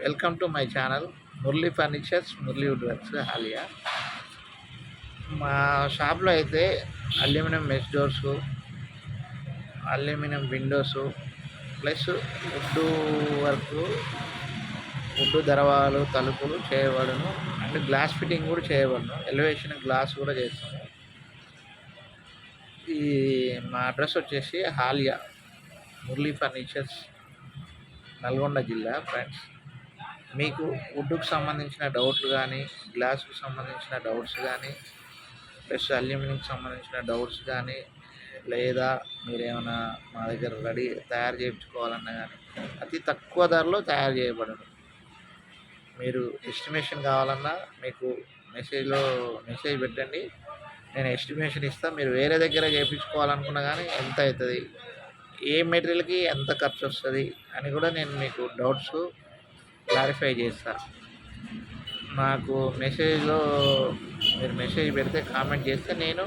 Welcome to my channel Murali furnitures, Murali wood works, Haliya. మా షాప్లో అయితే aluminium mesh doors, aluminium windows, plus wood work, wood దర్వాలు, తలుపులు చేయబడును. అండ్ గ్లాస్ ఫిట్టింగ్ కూడా చేయబడును. ఎలివేషన్ గ్లాస్ కూడా చేస్తాము. ఈ మా అడ్రస్ వచ్చేసి హాలియా, మురళీ ఫర్నిచర్స్, నల్గొండ జిల్లా. ఫ్రెండ్స్, మీకు వుడ్కు సంబంధించిన డౌట్లు కానీ, గ్లాస్కు సంబంధించిన డౌట్స్ కానీ, ప్లస్ అల్యూమినియంకి సంబంధించిన డౌట్స్ కానీ, లేదా మీరేమైనా మా దగ్గర రెడీ తయారు చేయించుకోవాలన్నా కానీ అతి తక్కువ ధరలో తయారు చేయబడను. మీరు ఎస్టిమేషన్ కావాలన్నా మీకు మెసేజ్ పెట్టండి, నేను ఎస్టిమేషన్ ఇస్తాను. మీరు వేరే దగ్గర చేయించుకోవాలనుకున్నా కానీ ఎంత అవుతుంది, ఏ మెటీరియల్కి ఎంత ఖర్చు వస్తుంది అని కూడా నేను మీకు డౌట్స్ క్లారిఫై చేస్తా. నాకు మెసేజ్లో మీరు మెసేజ్ పెడితే, కామెంట్ చేస్తే నేను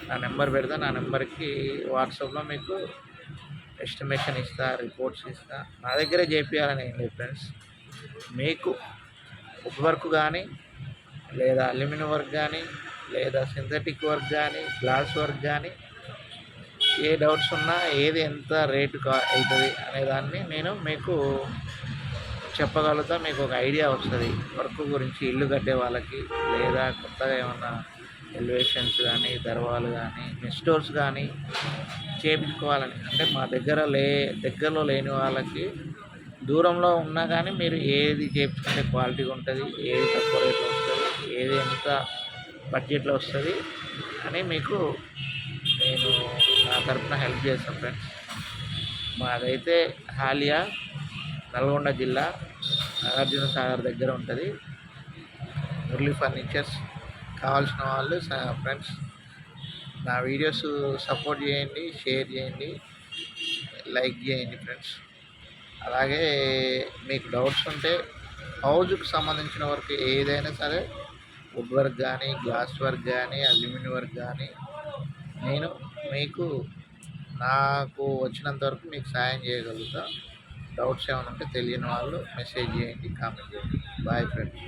నా నెంబర్ పెడతా. నా నెంబర్కి వాట్సాప్లో మీకు ఎస్టిమేషన్ ఇస్తా, రిపోర్ట్స్ ఇస్తా. నా దగ్గరే చేయించాలని ఏం లేదు ఫ్రెండ్స్. మీకు వుడ్ వర్క్ కానీ, లేదా అల్యూమినియం వర్క్ కానీ, లేదా సింథటిక్ వర్క్ కానీ, గ్లాస్ వర్క్ కానీ, ఏ డౌట్స్ ఉన్నా ఏది ఎంత రేటు అవుతుంది అనేదాన్ని నేను మీకు చెప్పగలుగుతా. మీకు ఒక ఐడియా వస్తుంది వర్క్ గురించి. ఇల్లు కట్టే వాళ్ళకి, లేదా కొత్తగా ఏమన్నా ఎలివేషన్స్ కానీ, దర్వాలు కానీ, మెష్ డోర్స్ కానీ చేయించుకోవాలని అంటే మా దగ్గరలో లేని వాళ్ళకి, దూరంలో ఉన్నా కానీ మీరు ఏది చేయించుకుంటే క్వాలిటీగా ఉంటుంది, ఏది తక్కువ రేట్లో వస్తుంది, ఏది ఎంత బడ్జెట్లో వస్తుంది అని మీకు నేను నా తరఫున హెల్ప్ చేస్తాను ఫ్రెండ్స్. మాదైతే హాలియా, నల్గొండ జిల్లా, నాగార్జున సాగర్ దగ్గర ఉంటుంది. మురళీ ఫర్నిచర్స్. కావాల్సిన వాళ్ళు ఫ్రెండ్స్ నా వీడియోస్ సపోర్ట్ చేయండి, షేర్ చేయండి, లైక్ చేయండి ఫ్రెండ్స్. అలాగే మీకు డౌట్స్ ఉంటే హౌజ్కి సంబంధించిన వర్క్ ఏదైనా సరే, వుడ్ వర్క్ కానీ, గ్లాస్ వర్క్ కానీ, అల్యూమినియం వర్క్ కానీ, నేను మీకు నాకు వచ్చినంత వరకు మీకు సాయం చేయగలుగుతా. డౌట్స్ ఏమైనా ఉంటే తెలియని వాళ్ళు మెసేజ్ చేయండి, కామెంట్ చేయండి. Bye friends.